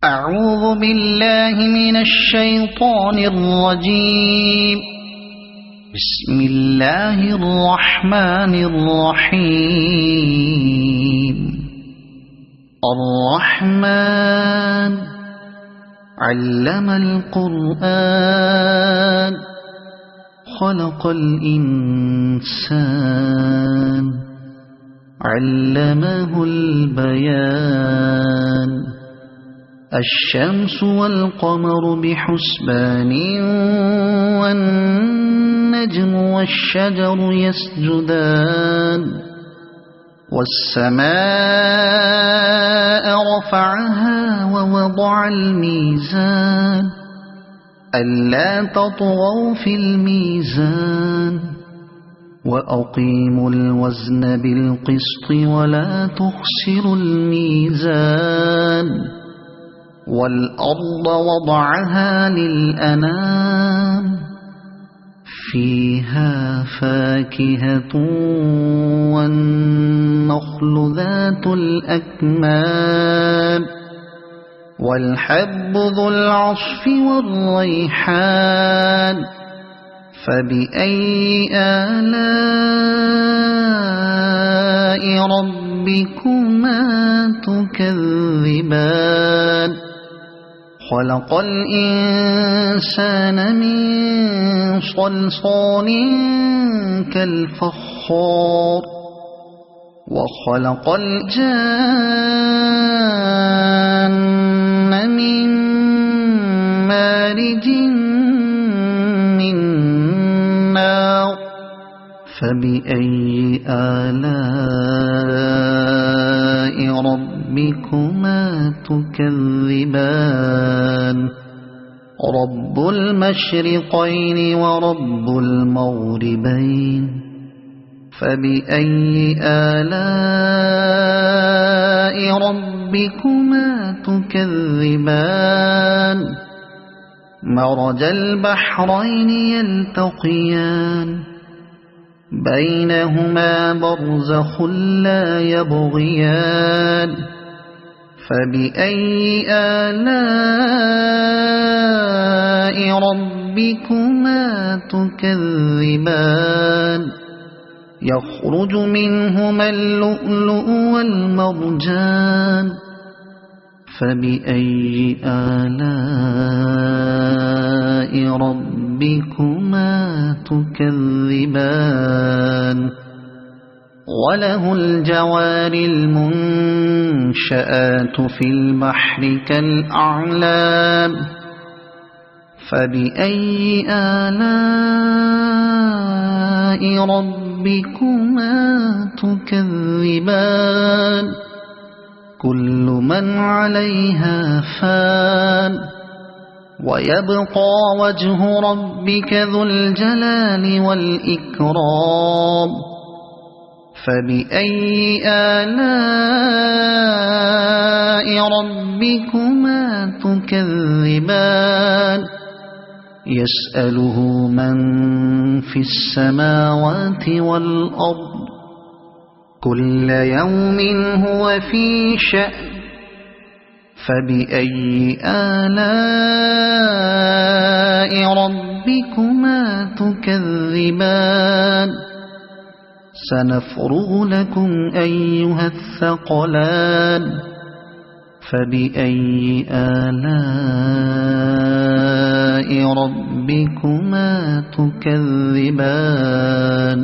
أعوذ بالله من الشيطان الرجيم. بسم الله الرحمن الرحيم. الرحمن علم القرآن خلق الإنسان علمه البيان. الشمس والقمر بحسبان والنجم والشجر يسجدان. والسماء رفعها ووضع الميزان ألا تطغوا في الميزان وأقيموا الوزن بالقسط ولا تخسروا الميزان. والأرض وضعها للأنام فيها فاكهة والنخل ذات الأكمام والحب ذو العصف والريحان. فبأي آلاء ربكما تكذبان. خلق الإنسان من صلصال كالفخار وخلق الجان من مارج من نار. فبأي آلاء ربكما تكذبان. رب المشرقين ورب المغربين. فبأي آلاء ربكما تكذبان. مرج البحرين يلتقيان بينهما برزخ لا يبغيان. فبأي آلاء ربكما تكذبان. يخرج منهما اللؤلؤ والمرجان. فبأي آلاء ربكما تكذبان. وله الجوار المنشآت في البحر كالأعلام. فبأي آلاء ربكما تكذبان. كل من عليها فان ويبقى وجه ربك ذو الجلال والإكرام. فبأي آلاء ربكما تكذبان. يسأله من في السماوات والأرض كل يوم هو في شأن. فبأي آلاء ربكما تكذبان. سنفرغ لكم أيها الثقلان. فبأي آلاء ربكما تكذبان.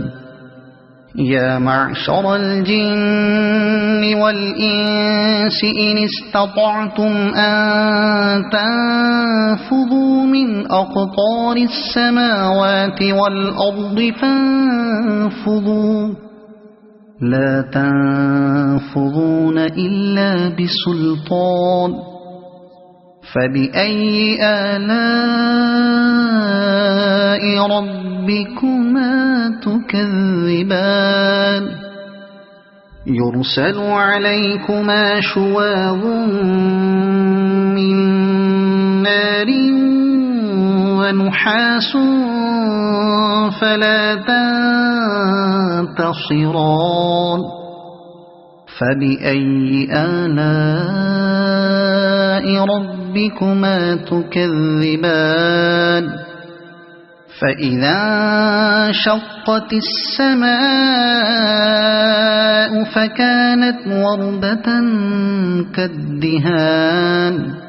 يا معشر الجن والإنس إن استطعتم أن تنفذوا من أقطار السماوات والأرض فانفذوا لا تنفذون إلا بسلطان. فبأي آلاء ربكما تكذبان. يرسل عليكما شواظ من نار ونحاس فلا تنتصران. فبأي آلاء ربكما تكذبان فإذا انشقت السماء فكانت وردة كالدهان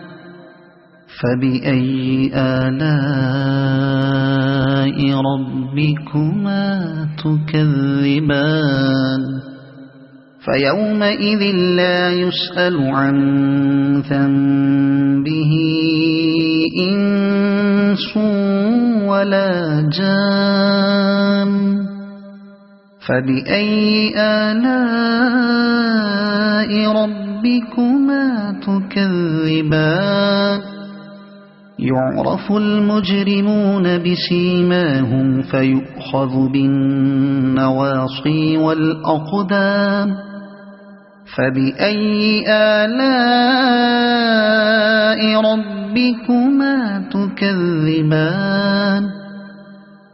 فبأي آلاء ربكما تكذبان فيومئذ لا يسأل عن ذنبه إنس ولا جان فبأي آلاء ربكما تكذبان يعرف المجرمون بسيماهم فيؤخذ بالنواصي والأقدام فبأي آلاء ربكما تكذبان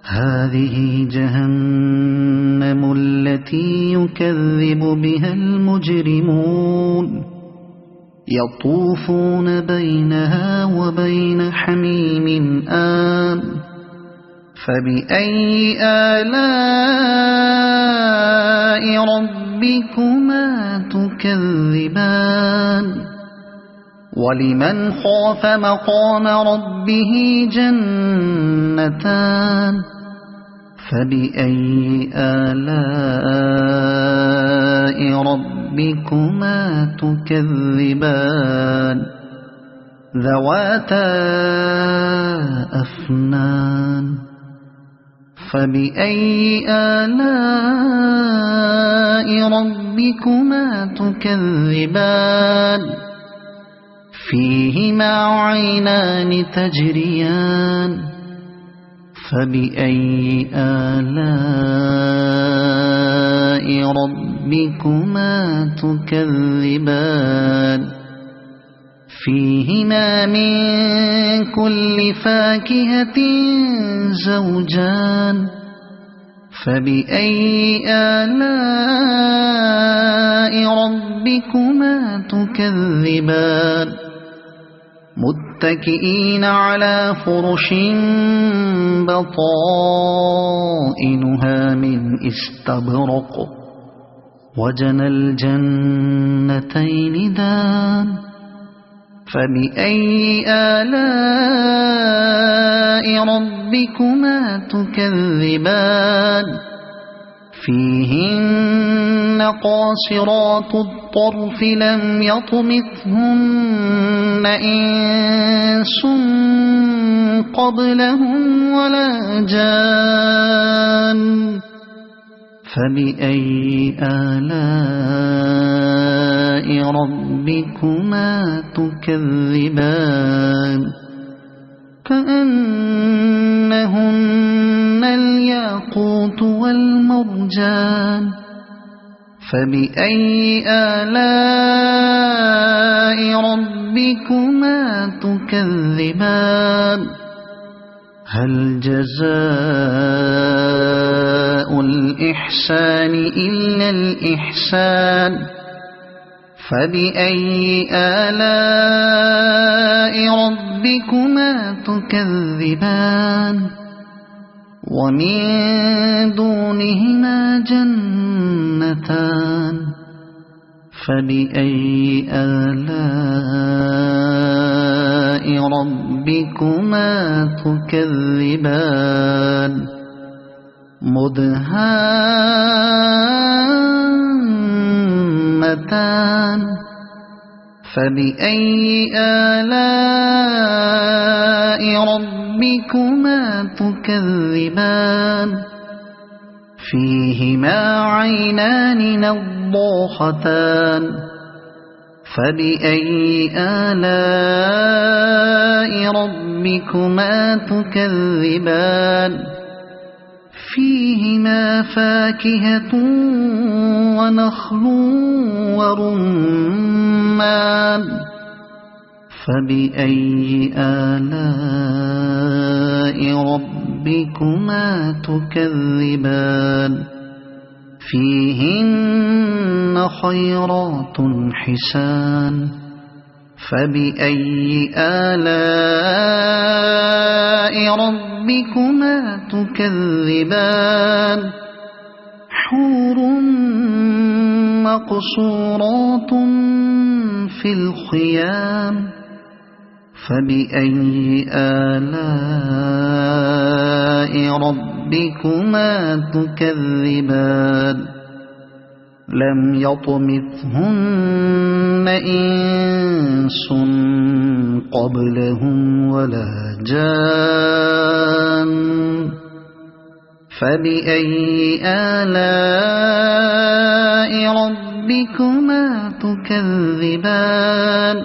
هذه جهنم التي يكذب بها المجرمون يطوفون بينها وبين حميم آن فبأي آلاء ربكما تكذبان ولمن خاف مقام ربه جنتان فبأي آلاء ربكما تكذبان ذواتا أفنان فبأي آلاء ربكما تكذبان فيهما عينان تجريان فبأي آلاء ربكما تكذبان فيهما من كل فاكهة زوجان فبأي آلاء ربكما تكذبان متكئين على فرش بطائنها من استبرق وجنى الجنتين دان فبأي آلاء ربكما تكذبان فيهن قاصرات الطرف لم يطمثهن إنس قبلهم ولا جان فبأي آلاء ربكما تكذبان كأنهن الياقوت والمرجان فبأي آلاء ربكما تكذبان هل جزاء الإحسان إلا الإحسان فبأي آلاء ربكما تكذبان ومن دونهما جنتان فبأي آلاء ربكما تكذبان مدهامتان فبأي آلاء ربكما تكذبان فيهما عينان نضاختان فبأي آلاء ربكما تكذبان فيهما فاكهة ونخل ورمان فبأي آلاء ربكما تكذبان فيهن خيرات حسان فبأي آلاء ربكما تكذبان حور مقصورات في الخيام فبأي آلاء ربكما تكذبان لم يطمثهن إنس قبلهم ولا جان فبأي آلاء ربكما تكذبان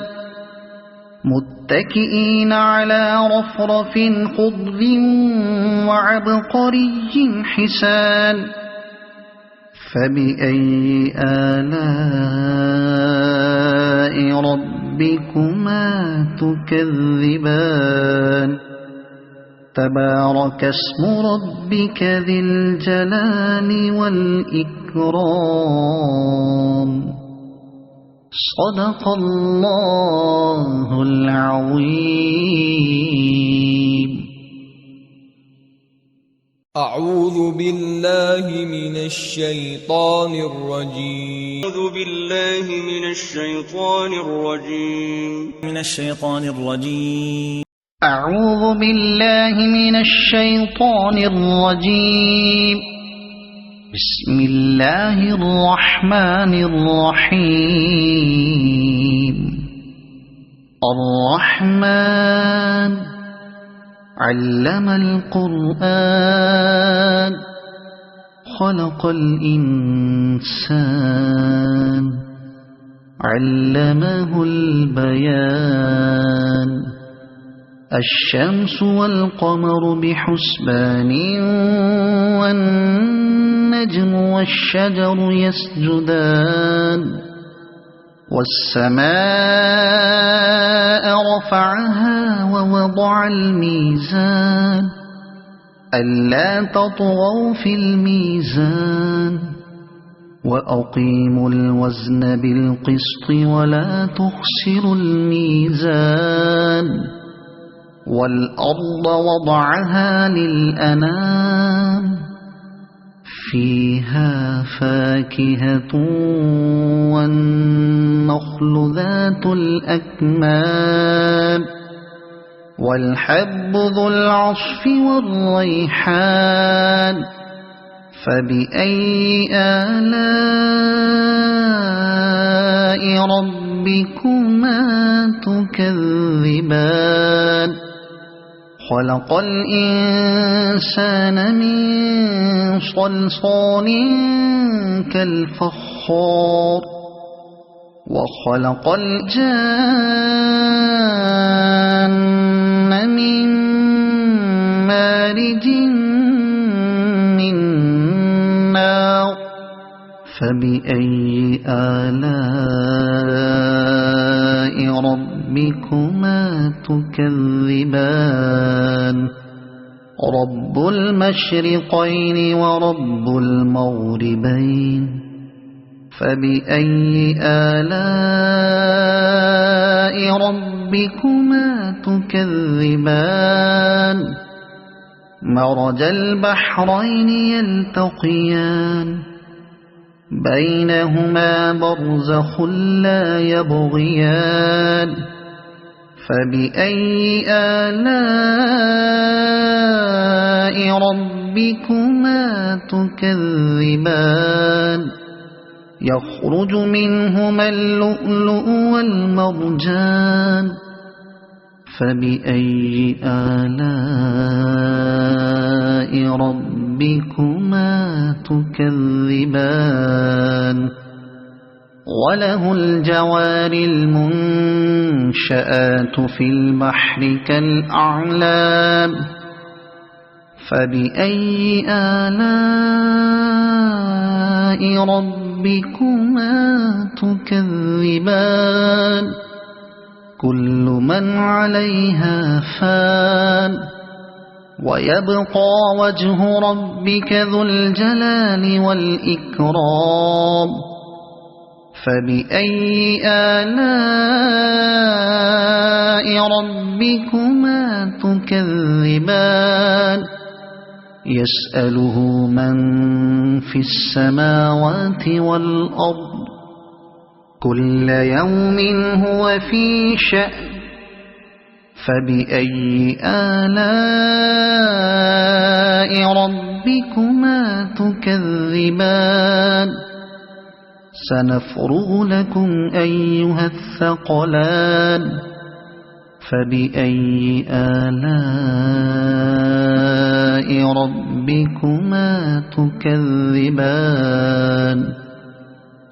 متكئين على رفرف خضر وعبقري حسان فبأي آلاء ربكما تكذبان تبارك اسم ربك ذي الجلال والإكرام صدق الله العظيم. أعوذ بالله من الشيطان الرجيم. أعوذ بالله من الشيطان الرجيم. أعوذ بالله من الشيطان الرجيم. بسم الله الرحمن الرحيم. الرحمن علم القرآن خلق الإنسان علمه البيان الشمس والقمر بحسبان والنجم والشجر يسجدان والسماء رفعها ووضع الميزان ألا تطغوا في الميزان وأقيموا الوزن بالقسط ولا تخسروا الميزان والأرض وضعها للأنام فيها فاكهة والنخل ذات الأكمام والحب ذو العصف والريحان فبأي آلاء ربكما تكذبان خلق الإنسان من صلصال كالفخار وخلق الجان من مارج من نار فبأي آلاء ربكما تكذبان رب المشرقين ورب المغربين فبأي آلاء ربكما تكذبان مرج البحرين يلتقيان بينهما برزخ لا يبغيان فبأي آلاء ربكما تكذبان يخرج منهما اللؤلؤ والمرجان فبأي آلاء ربكما تكذبان وله الجوار المنشآت في البحر كالأعلام فبأي آلاء ربكما تكذبان كل من عليها فان ويبقى وجه ربك ذو الجلال والإكرام فبأي آلاء ربكما تكذبان يسأله من في السماوات والأرض كل يوم هو في شأن فبأي آلاء ربكما تكذبان سنفرغ لكم أيها الثقلان فبأي آلاء ربكما تكذبان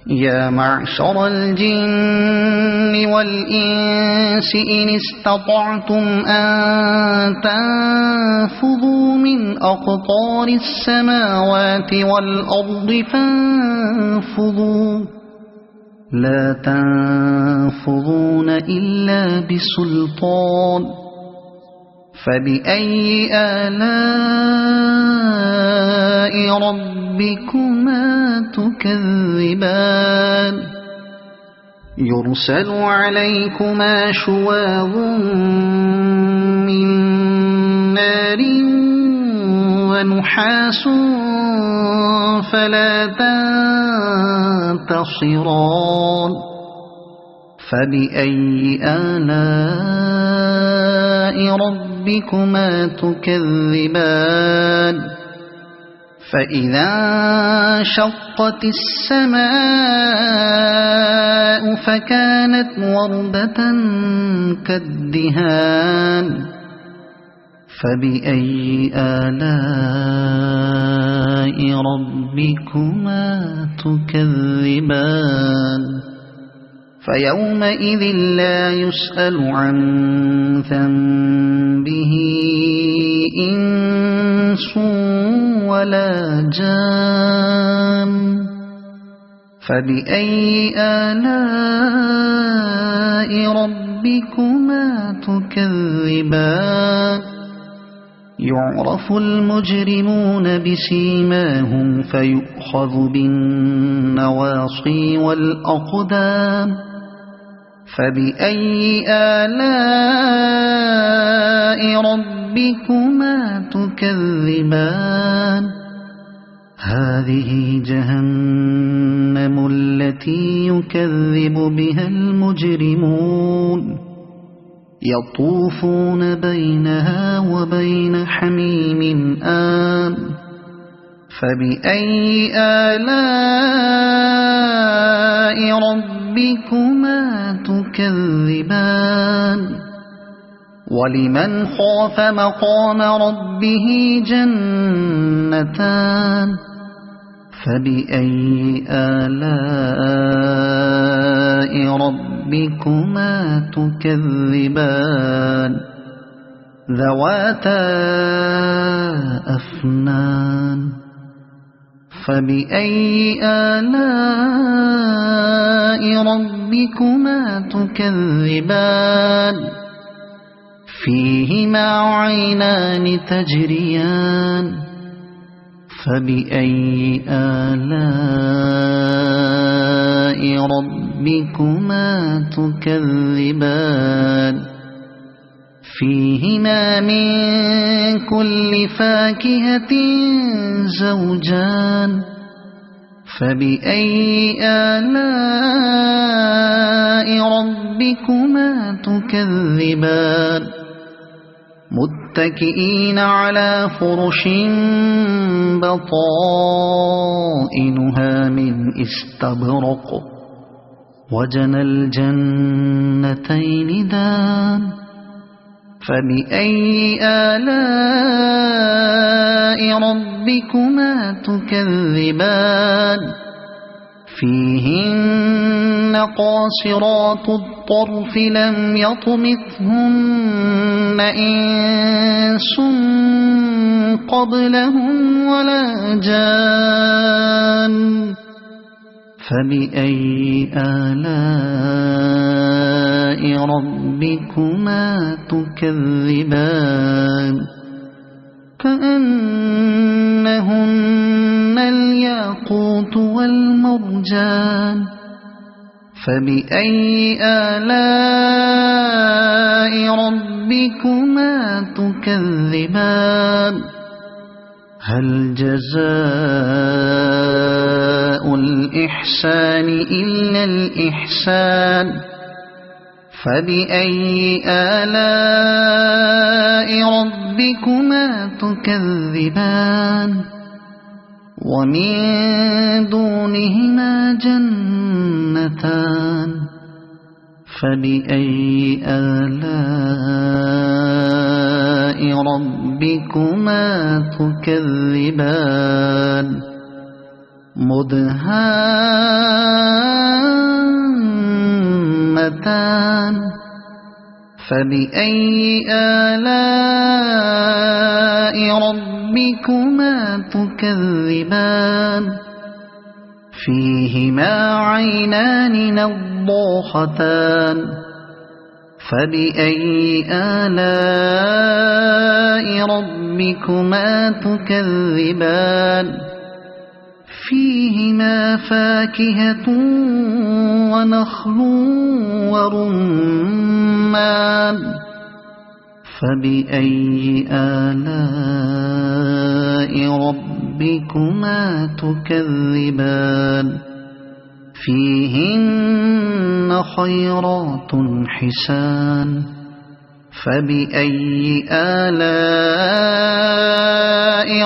يا معشر الجن والإنس إن استطعتم أن تنفذوا من أقطار السماوات والأرض فانفذوا لا تنفذون إلا بسلطان فبأي آلاء ربكما تكذبان يرسل عليكما شواظ من نار ونحاس فلا تنتصران فبأي آلاء ربكما تكذبان فإذا انشقت السماء فكانت وردة كالدهان فبأي آلاء ربكما تكذبان فيومئذ لا يسأل عن ذنبه إنس ولا جان فبأي آلاء ربكما تكذبان يعرف المجرمون بسيماهم فيؤخذ بالنواصي والأقدام فبأي آلاء ربكما تكذبان هذه جهنم التي يكذب بها المجرمون يطوفون بينها وبين حميم آن فبأي آلاء ربكما تكذبان ولمن خاف مقام ربه جنتان فبأي آلاء ربكما تكذبان ذواتا أفنان فبأي آلاء ربكما تكذبان فيهما عينان تجريان فبأي آلاء ربكما تكذبان فيهما من كل فاكهة زوجان فبأي آلاء ربكما تكذبان متكئين على فرش بطائنها من استبرق وجنى الجنتين دان فبأي آلاء ربكما تكذبان فيهن قاصرات الطرف لم يطمثهن إنس قبلهم ولا جان فبأي آلاء ربكما تكذبان كأنهن الياقوت والمرجان فبأي آلاء ربكما تكذبان هل جزاء الإحسان إلا الإحسان فبأي آلاء ربكما تكذبان ومن دونهما جنتان فبأي آلاء ربكما تكذبان مدهامتان فبأي آلاء ربكما تكذبان فيهما عينان نضاختان فبأي آلاء ربكما تكذبان فيهما فاكهة ونخل ورمان فبأي آلاء ربكما تكذبان فيهن خيرات حسان فبأي آلاء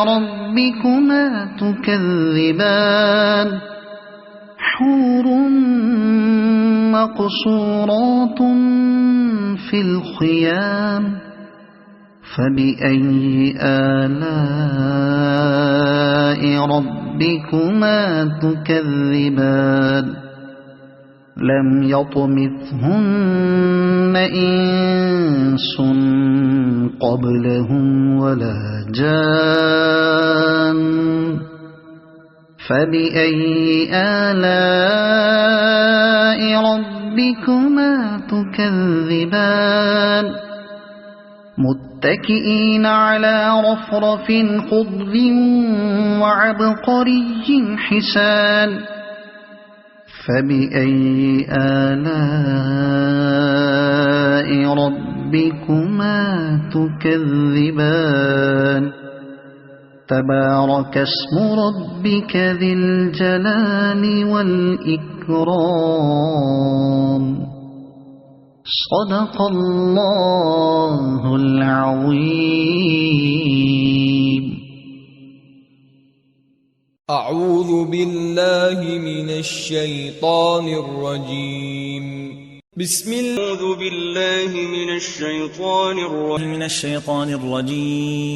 ربكما تكذبان حور مقصورات في الخيام فبأي آلاء ربكما تكذبان لم يطمثهن إنس قبلهم ولا جان فبأي آلاء ربكما تكذبان متكئين على رفرف خضر وعبقري حسان فبأي آلاء ربكما تكذبان تبارك اسم ربك ذي الجلال والإكرام صدق الله العظيم. أعوذ بالله من الشيطان الرجيم. أعوذ بالله من الشيطان الرجيم.